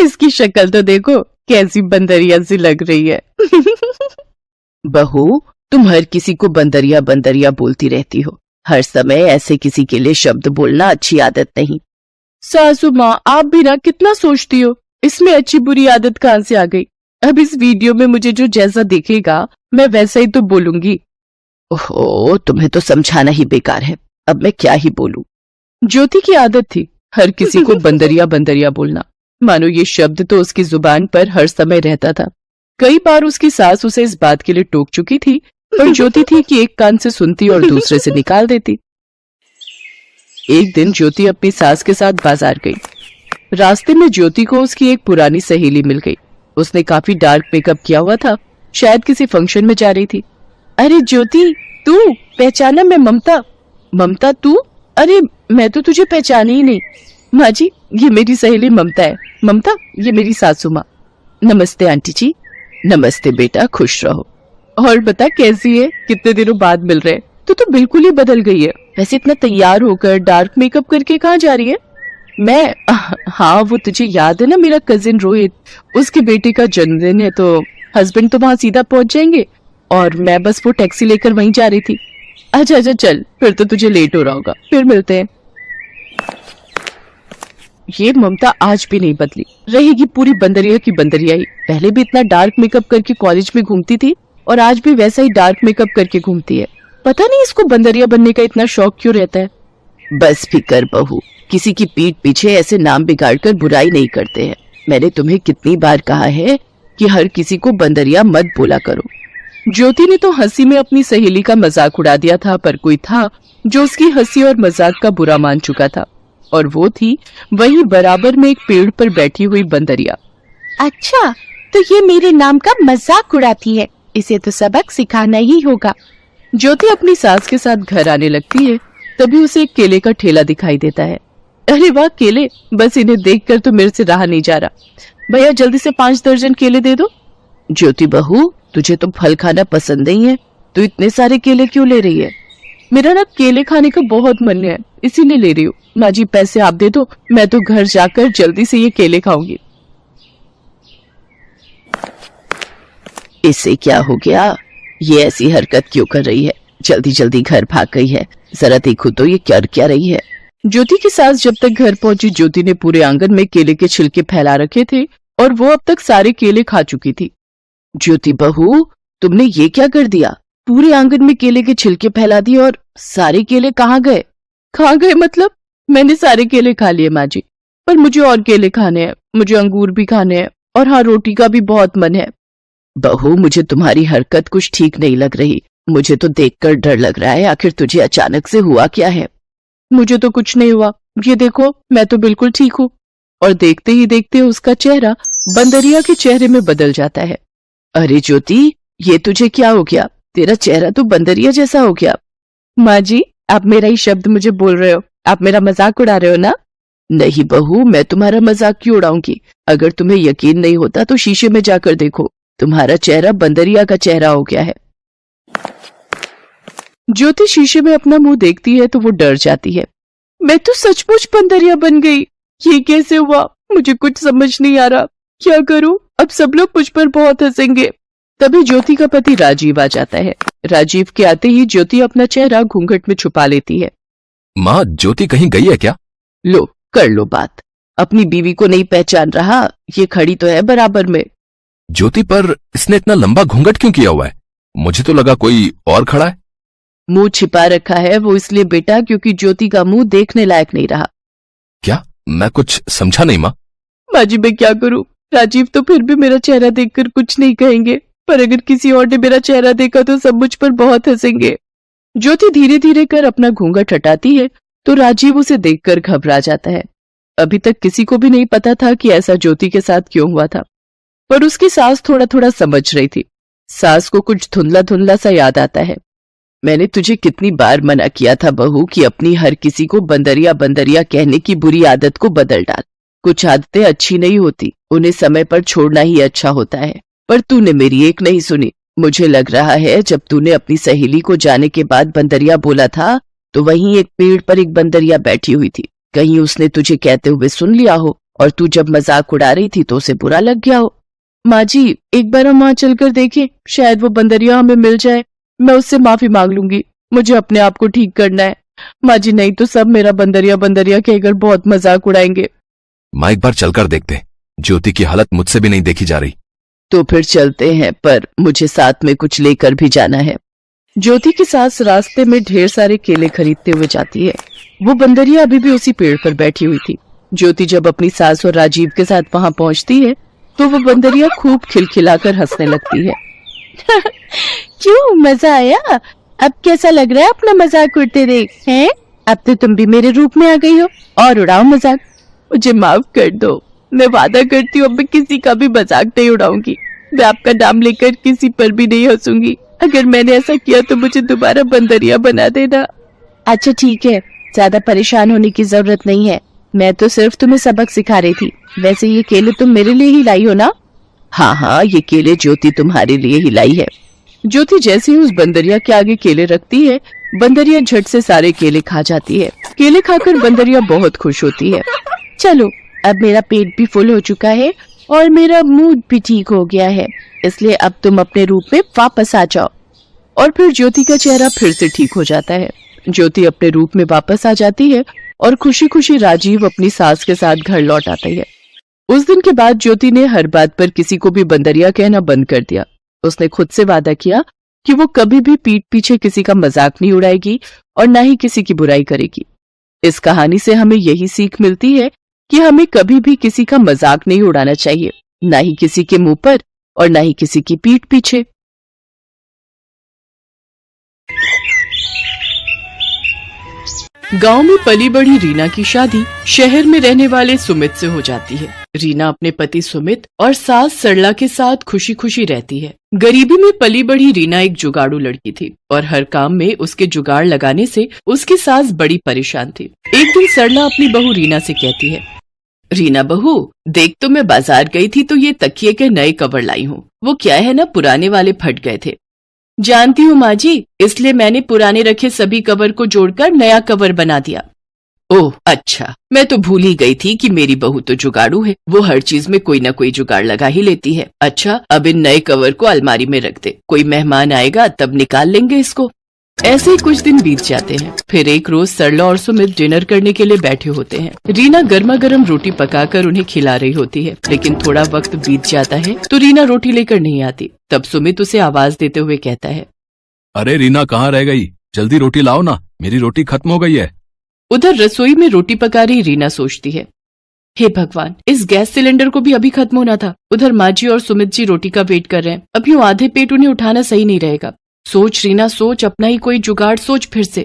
इसकी शक्ल तो देखो, कैसी बंदरिया सी लग रही है। बहू, तुम हर किसी को बंदरिया बंदरिया बोलती रहती हो। हर समय ऐसे किसी के लिए शब्द बोलना अच्छी आदत नहीं। सासू माँ, आप भी ना कितना सोचती हो, इसमें अच्छी बुरी आदत कहाँ से आ गई। अब इस वीडियो में मुझे जो जैसा दिखेगा मैं वैसा ही तो बोलूंगी। ओहो, तुम्हें तो समझाना ही बेकार है, अब मैं क्या ही बोलूं। ज्योति की आदत थी हर किसी को बंदरिया बंदरिया बोलना, मानो ये शब्द तो उसकी जुबान पर हर समय रहता था। कई बार उसकी सास उसे इस बात के लिए टोक चुकी थी, पर ज्योति थी कि एक कान से सुनती और दूसरे से निकाल देती। एक दिन ज्योति अपनी सास के साथ बाजार गई। रास्ते में ज्योति को उसकी एक पुरानी सहेली मिल गई। उसने काफी डार्क मेकअप किया हुआ था, शायद किसी फंक्शन में जा रही थी। अरे ज्योति, तू पहचाना? मैं ममता। ममता तू? अरे मैं तो तुझे पहचानी ही नहीं। माँ जी, ये मेरी सहेली ममता है। ममता, ये मेरी सासू माँ। नमस्ते आंटी जी। नमस्ते बेटा, खुश रहो। और बता कैसी है? कितने दिनों बाद मिल रहे। तो बिल्कुल ही बदल गई है। वैसे इतना तैयार होकर डार्क मेकअप करके कहाँ जा रही है? मैं हाँ, वो तुझे याद है ना, मेरा कजिन रोहित, उसके बेटे का जन्मदिन है, तो हस्बैंड तो वहाँ सीधा पहुंच जाएंगे और मैं बस वो टैक्सी लेकर वहीं जा रही थी। अच्छा अच्छा, चल फिर तो तुझे लेट हो रहा होगा, फिर मिलते हैं। ये ममता आज भी नहीं बदली, रहेगी पूरी बंदरिया की बंदरिया ही। पहले भी इतना डार्क मेकअप करके कॉलेज में घूमती थी और आज भी वैसा ही डार्क मेकअप करके घूमती है। पता नहीं इसको बंदरिया बनने का इतना शौक क्यों रहता है। बस फिकर बहू, किसी की पीठ पीछे ऐसे नाम बिगाड़कर बुराई नहीं करते हैं। मैंने तुम्हें कितनी बार कहा है कि हर किसी को बंदरिया मत बोला करो। ज्योति ने तो हंसी में अपनी सहेली का मजाक उड़ा दिया था, पर कोई था जो उसकी हंसी और मजाक का बुरा मान चुका था, और वो थी वही बराबर में एक पेड़ पर बैठी हुई बंदरिया। अच्छा, तो ये मेरे नाम का मजाक उड़ाती है, इसे तो सबक सिखाना ही होगा। ज्योति अपनी सास के साथ घर आने लगती है, तभी उसे एक केले का ठेला दिखाई देता है। अरे वाह केले, बस इन्हें देखकर तो मेरे से रहा नहीं जा रहा। भैया जल्दी से 5 दर्जन केले दे दो। ज्योति बहू, तुझे तो फल खाना पसंद नहीं है, तू इतने सारे केले क्यों ले रही है? मेरा ना केले खाने का बहुत मन है, इसीलिए ले रही हूँ। माँ जी पैसे आप दे दो, मैं तो घर जाकर जल्दी से ये केले खाऊंगी। इससे क्या हो गया? ये ऐसी हरकत क्यों कर रही है? जल्दी जल्दी घर भाग गई है, जरा देखो तो ये कर क्या रही है। ज्योति की सास जब तक घर पहुंची, ज्योति ने पूरे आंगन में केले के छिलके फैला रखे थे और वो अब तक सारे केले खा चुकी थी। ज्योति बहू, तुमने ये क्या कर दिया? पूरे आंगन में केले के छिलके फैला दिए और सारे केले कहाँ गए? कहाँ गए मतलब? मैंने सारे केले खा लिए माँ जी, पर मुझे और केले खाने हैं, मुझे अंगूर भी खाने हैं, और हाँ, रोटी का भी बहुत मन है। बहू, मुझे तुम्हारी हरकत कुछ ठीक नहीं लग रही। मुझे तो देखकर डर लग रहा है। आखिर तुझे अचानक से हुआ क्या है? मुझे तो कुछ नहीं हुआ, ये देखो मैं तो बिल्कुल ठीक हूँ। और देखते ही देखते उसका चेहरा बंदरिया के चेहरे में बदल जाता है। अरे ज्योति, ये तुझे क्या हो गया? तेरा चेहरा तो बंदरिया जैसा हो गया। माँ जी, आप मेरा ही शब्द मुझे बोल रहे हो, आप मेरा मजाक उड़ा रहे हो ना? नहीं बहू, मैं तुम्हारा मजाक क्यों उड़ाऊंगी? अगर तुम्हें यकीन नहीं होता तो शीशे में जाकर देखो, तुम्हारा चेहरा बंदरिया का चेहरा हो गया है। ज्योति शीशे में अपना मुंह देखती है तो वो डर जाती है। मैं तो सचमुच बंदरिया बन गई, ये कैसे हुआ? मुझे कुछ समझ नहीं आ रहा, क्या करूं? अब सब लोग मुझ पर बहुत हंसेंगे। तभी ज्योति का पति राजीव आ जाता है। राजीव के आते ही ज्योति अपना चेहरा घूंघट में छुपा लेती है। माँ, ज्योति कहीं गई है क्या? लो, कर लो बात। अपनी बीवी को नहीं पहचान रहा? ये खड़ी तो है बराबर में। ज्योति, पर इसने इतना लंबा घूंघट क्यों किया हुआ है? मुझे तो लगा कोई और खड़ा है। मुंह छिपा रखा है वो इसलिए बेटा, क्योंकि ज्योति का मुंह देखने लायक नहीं रहा। क्या? मैं कुछ समझा नहीं माँ। माँ जी, मैं क्या करूं? राजीव तो फिर भी मेरा चेहरा देखकर कुछ नहीं कहेंगे, पर अगर किसी और ने मेरा चेहरा देखा तो सब मुझ पर बहुत हंसेंगे। ज्योति धीरे धीरे कर अपना घूंघट हटाती है तो राजीव उसे देखकर घबरा जाता है। अभी तक किसी को भी नहीं पता था कि ऐसा ज्योति के साथ क्यों हुआ था, पर उसकी सास थोड़ा थोड़ा समझ रही थी। सास को कुछ धुंधला धुंधला सा याद आता है। मैंने तुझे कितनी बार मना किया था बहू कि अपनी हर किसी को बंदरिया बंदरिया कहने की बुरी आदत को बदल डाल। कुछ आदतें अच्छी नहीं होती, उन्हें समय पर छोड़ना ही अच्छा होता है, पर तूने मेरी एक नहीं सुनी। मुझे लग रहा है जब तूने अपनी सहेली को जाने के बाद बंदरिया बोला था तो वहीं एक पेड़ पर एक बंदरिया बैठी हुई थी, कहीं उसने तुझे कहते हुए सुन लिया हो और तू जब मजाक उड़ा रही थी तो उसे बुरा लग गया हो। माँ जी, एक बार हम वहां चलकर देखें, शायद वो बंदरिया हमें मिल जाए। मैं उससे माफी मांग लूंगी, मुझे अपने आप को ठीक करना है। माँ जी, नहीं तो सब मेरा बंदरिया बंदरिया कहकर बहुत मजाक उड़ाएंगे। माँ, एक बार चलकर देखते हैं। ज्योति की हालत मुझसे भी नहीं देखी जा रही। तो फिर चलते हैं, पर मुझे साथ में कुछ लेकर भी जाना है। ज्योति की सास रास्ते में ढेर सारे केले खरीदते हुए जाती है। वो बंदरिया अभी भी उसी पेड़ पर बैठी हुई थी। ज्योति जब अपनी सास और राजीव के साथ वहां पहुंचती है तो वो बंदरिया खूब खिलखिलाकर हंसने लगती है। क्यों, मजा आया? अब कैसा लग रहा है अपना मजाक उड़ते देख हैं? अब तो तुम भी मेरे रूप में आ गई हो, और उड़ाओ मजाक। मुझे माफ कर दो, मैं वादा करती हूँ अब मैं किसी का भी मजाक नहीं उड़ाऊंगी। मैं आपका नाम लेकर किसी पर भी नहीं हंसूंगी। अगर मैंने ऐसा किया तो मुझे दोबारा बंदरिया बना देना। अच्छा ठीक है, ज्यादा परेशान होने की जरूरत नहीं है, मैं तो सिर्फ तुम्हें सबक सिखा रही थी। वैसे ये केले तुम मेरे लिए ही लाई हो ना? हाँ हाँ, ये केले ज्योति तुम्हारे लिए ही लाई है। ज्योति जैसे ही उस बंदरिया के आगे केले रखती है, बंदरिया झट से सारे केले खा जाती है। केले खाकर बंदरिया बहुत खुश होती है। चलो, अब मेरा पेट भी फुल हो चुका है और मेरा मूड भी ठीक हो गया है, इसलिए अब तुम अपने रूप में वापस आ जाओ। और फिर ज्योति का चेहरा फिर से ठीक हो जाता है। ज्योति अपने रूप में वापस आ जाती है और खुशी खुशी राजीव अपनी सास के साथ घर लौट आता है। उस दिन के बाद ज्योति ने हर बात पर किसी को भी बंदरिया कहना बंद कर दिया। उसने खुद से वादा किया कि वो कभी भी पीठ पीछे किसी का मजाक नहीं उड़ाएगी और न ही किसी की बुराई करेगी। इस कहानी से हमें यही सीख मिलती है कि हमें कभी भी किसी का मजाक नहीं उड़ाना चाहिए, न ही किसी के मुंह पर और न ही किसी की पीठ पीछे। गांव में पली बढ़ी रीना की शादी शहर में रहने वाले सुमित से हो जाती है। रीना अपने पति सुमित और सास सरला के साथ खुशी खुशी रहती है। गरीबी में पली बढ़ी रीना एक जुगाड़ू लड़की थी और हर काम में उसके जुगाड़ लगाने से उसकी सास बड़ी परेशान थी। एक दिन सरला अपनी बहू रीना से कहती है, रीना बहू, देख तो मैं बाजार गई थी तो ये तकिए के नए कवर लाई हूँ। वो क्या है ना, पुराने वाले फट गए थे। जानती हूँ माँ जी, इसलिए मैंने पुराने रखे सभी कवर को जोड़कर नया कवर बना दिया। ओह अच्छा, मैं तो भूल ही गई थी कि मेरी बहू तो जुगाड़ू है, वो हर चीज में कोई न कोई जुगाड़ लगा ही लेती है। अच्छा, अब इन नए कवर को अलमारी में रख दे, कोई मेहमान आएगा तब निकाल लेंगे इसको। ऐसे ही कुछ दिन बीत जाते हैं। फिर एक रोज सरला और सुमित डिनर करने के लिए बैठे होते हैं। रीना गर्मा गर्म रोटी पकाकर उन्हें खिला रही होती है, लेकिन थोड़ा वक्त बीत जाता है तो रीना रोटी लेकर नहीं आती। तब सुमित उसे आवाज देते हुए कहता है, अरे रीना, कहाँ रह गई? जल्दी रोटी लाओ ना, मेरी रोटी खत्म हो गई है। उधर रसोई में रोटी पका रही रीना सोचती है, हे भगवान, इस गैस सिलेंडर को भी अभी खत्म होना था। उधर माँ जी और सुमित जी रोटी का वेट कर रहे हैं, अब यूं आधे पेट उन्हें उठाना सही नहीं रहेगा। सोच रीना सोच, अपना ही कोई जुगाड़ सोच फिर से।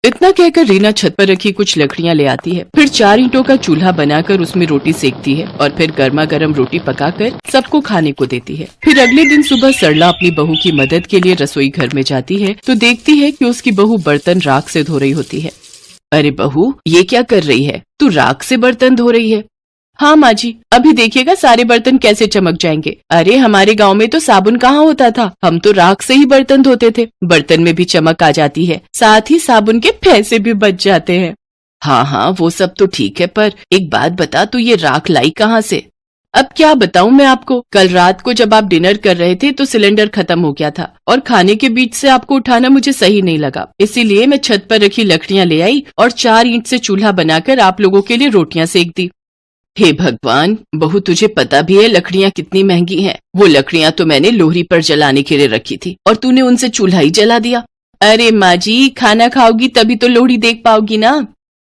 इतना कहकर रीना छत पर रखी कुछ लकड़ियां ले आती है, फिर 4 ईंटों का चूल्हा बनाकर उसमें रोटी सेकती है और फिर गर्मा गर्म रोटी पकाकर सबको खाने को देती है। फिर अगले दिन सुबह सरला अपनी बहू की मदद के लिए रसोई घर में जाती है तो देखती है कि उसकी बहू बर्तन राख से धो रही होती है। अरे बहू, ये क्या कर रही है? तू राख से बर्तन धो रही है? हाँ माँ जी, अभी देखिएगा सारे बर्तन कैसे चमक जाएंगे। अरे हमारे गांव में तो साबुन कहाँ होता था, हम तो राख से ही बर्तन धोते थे। बर्तन में भी चमक आ जाती है, साथ ही साबुन के पैसे भी बच जाते हैं। हाँ हाँ, वो सब तो ठीक है, पर एक बात बता, तू ये राख लाई कहाँ से? अब क्या बताऊं मैं आपको, कल रात को जब आप डिनर कर रहे थे तो सिलेंडर खत्म हो गया था और खाने के बीच से आपको उठाना मुझे सही नहीं लगा, इसीलिए मैं छत पर रखी लकड़ियां ले आई और 4 ईंट से चूल्हा बनाकर आप लोगों के लिए रोटियां सेक दी। हे भगवान बहू, तुझे पता भी है लकड़ियां कितनी महंगी हैं। वो लकड़ियां तो मैंने लोहरी पर जलाने के लिए रखी थी और तूने उनसे चूल्हा ही जला दिया। अरे माँ जी, खाना खाओगी तभी तो लोहड़ी देख पाओगी ना।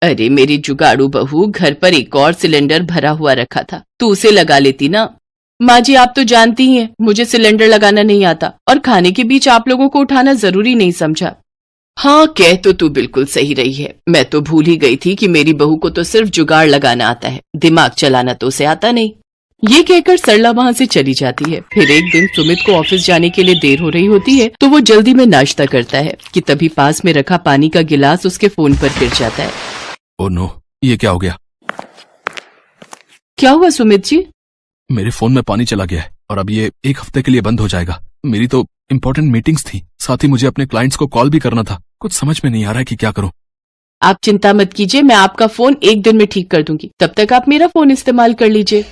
अरे मेरी जुगाड़ू बहू, घर पर एक और सिलेंडर भरा हुआ रखा था, तू उसे लगा लेती ना। माँ जी, आप तो जानती ही हैं मुझे सिलेंडर लगाना नहीं आता और खाने के बीच आप लोगों को उठाना जरूरी नहीं समझा। हाँ, कह तो तू बिल्कुल सही रही है, मैं तो भूल ही गई थी कि मेरी बहू को तो सिर्फ जुगाड़ लगाना आता है, दिमाग चलाना तो उसे आता नहीं। ये कहकर सरला वहाँ से चली जाती है। फिर एक दिन सुमित को ऑफिस जाने के लिए देर हो रही होती है तो वो जल्दी में नाश्ता करता है कि तभी पास में रखा पानी का गिलास उसके फोन पर गिर जाता है। ओह नो, ये क्या हो गया? क्या हुआ सुमित जी? मेरे फोन में पानी चला गया है और अब ये 1 हफ्ते के लिए बंद हो जाएगा। मेरी तो इम्पोर्टेंट मीटिंग्स थी, साथ ही मुझे अपने क्लाइंट्स को कॉल भी करना था। कुछ समझ में नहीं आ रहा है कि क्या करूं। आप चिंता मत कीजिए, मैं आपका फोन 1 दिन में ठीक कर दूंगी, तब तक आप मेरा फोन इस्तेमाल कर लीजिए।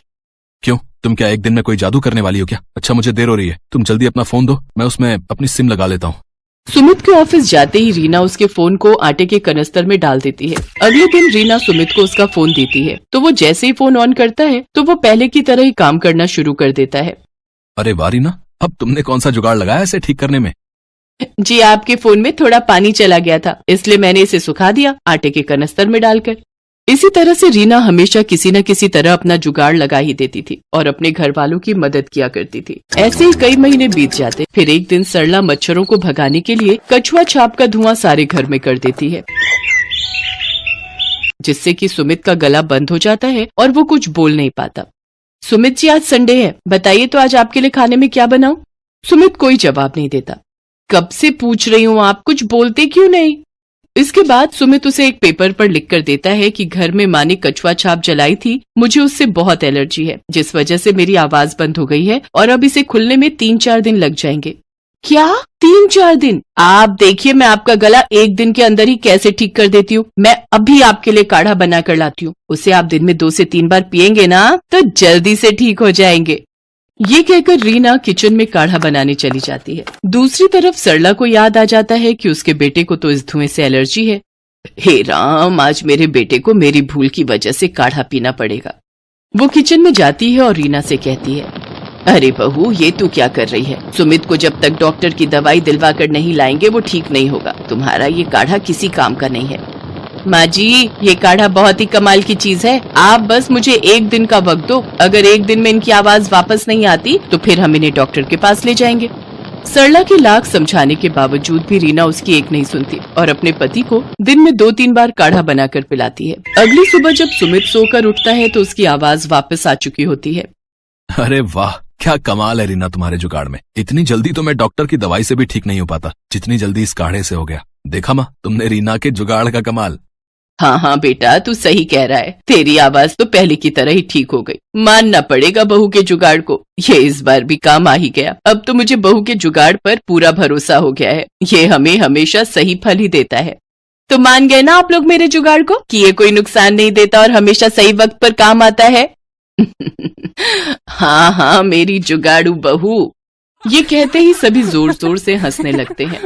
क्यों, तुम क्या 1 दिन में कोई जादू करने वाली हो क्या? अच्छा मुझे देर हो रही है, तुम जल्दी अपना फोन दो, मैं उसमें अपनी सिम लगा लेता हूँ। सुमित के ऑफिस जाते ही रीना उसके फोन को आटे के कनस्तर में डाल देती है। अगले दिन रीना सुमित को उसका फोन देती है, तो वो जैसे ही फोन ऑन करता है तो वो पहले की तरह ही काम करना शुरू कर देता है। अरे वाह रीना, अब तुमने कौन सा जुगाड़ लगाया इसे ठीक करने में? जी, आपके फोन में थोड़ा पानी चला गया था, इसलिए मैंने इसे सुखा दिया आटे के कनस्तर में डालकर। इसी तरह से रीना हमेशा किसी न किसी तरह अपना जुगाड़ लगा ही देती थी और अपने घर वालों की मदद किया करती थी। ऐसे ही कई महीने बीत जाते। फिर एक दिन सरला मच्छरों को भगाने के लिए कछुआ छाप का धुआं सारे घर में कर देती है, जिससे कि सुमित का गला बंद हो जाता है और वो कुछ बोल नहीं पाता। सुमित जी, आज संडे है, बताइए तो आज आपके लिए खाने में क्या बनाऊं? सुमित कोई जवाब नहीं देता। कब से पूछ रही हूँ, आप कुछ बोलते क्यों नहीं? इसके बाद सुमित उसे एक पेपर पर लिख कर देता है कि घर में माँ ने कछुआ छाप जलाई थी, मुझे उससे बहुत एलर्जी है, जिस वजह से मेरी आवाज बंद हो गई है और अब इसे खुलने में 3-4 दिन लग जाएंगे। क्या 3-4 दिन? आप देखिए मैं आपका गला 1 दिन के अंदर ही कैसे ठीक कर देती हूँ। मैं अभी आपके लिए काढ़ा बना कर लाती हूँ, उसे आप दिन में 2 से 3 बार पियेंगे ना तो जल्दी से ठीक हो जाएंगे। ये कहकर रीना किचन में काढ़ा बनाने चली जाती है। दूसरी तरफ सरला को याद आ जाता है कि उसके बेटे को तो इस धुएं से एलर्जी है। हे राम, आज मेरे बेटे को मेरी भूल की वजह से काढ़ा पीना पड़ेगा। वो किचन में जाती है और रीना से कहती है, अरे बहू, ये तू क्या कर रही है? सुमित को जब तक डॉक्टर की दवाई दिलवा कर नहीं लाएंगे वो ठीक नहीं होगा। तुम्हारा ये काढ़ा किसी काम का नहीं है। माँ जी, ये काढ़ा बहुत ही कमाल की चीज है, आप बस मुझे 1 दिन का वक्त दो। अगर 1 दिन में इनकी आवाज वापस नहीं आती तो फिर हम इन्हें डॉक्टर के पास ले जाएंगे। सरला के लाख समझाने के बावजूद भी रीना उसकी एक नहीं सुनती और अपने पति को दिन में 2-3 बार काढ़ा बनाकर पिलाती है। अगली सुबह जब सुमित सोकर उठता है तो उसकी आवाज वापस आ चुकी होती है। अरे वाह, क्या कमाल है रीना तुम्हारे जुगाड़ में। इतनी जल्दी तो मैं डॉक्टर की दवाई से भी ठीक नहीं हो पाता जितनी जल्दी इस काढ़े से हो गया। देखा माँ, तुमने रीना के जुगाड़ का कमाल। हाँ हाँ बेटा, तू सही कह रहा है, तेरी आवाज तो पहले की तरह ही ठीक हो गई। मानना पड़ेगा बहू के जुगाड़ को, ये इस बार भी काम आ ही गया। अब तो मुझे बहू के जुगाड़ पर पूरा भरोसा हो गया है, ये हमें हमेशा सही फल ही देता है। तो मान गए ना आप लोग मेरे जुगाड़ को कि ये कोई नुकसान नहीं देता और हमेशा सही वक्त पर काम आता है? हाँ हाँ मेरी जुगाड़ू बहू। ये कहते ही सभी जोर जोर से हंसने लगते हैं।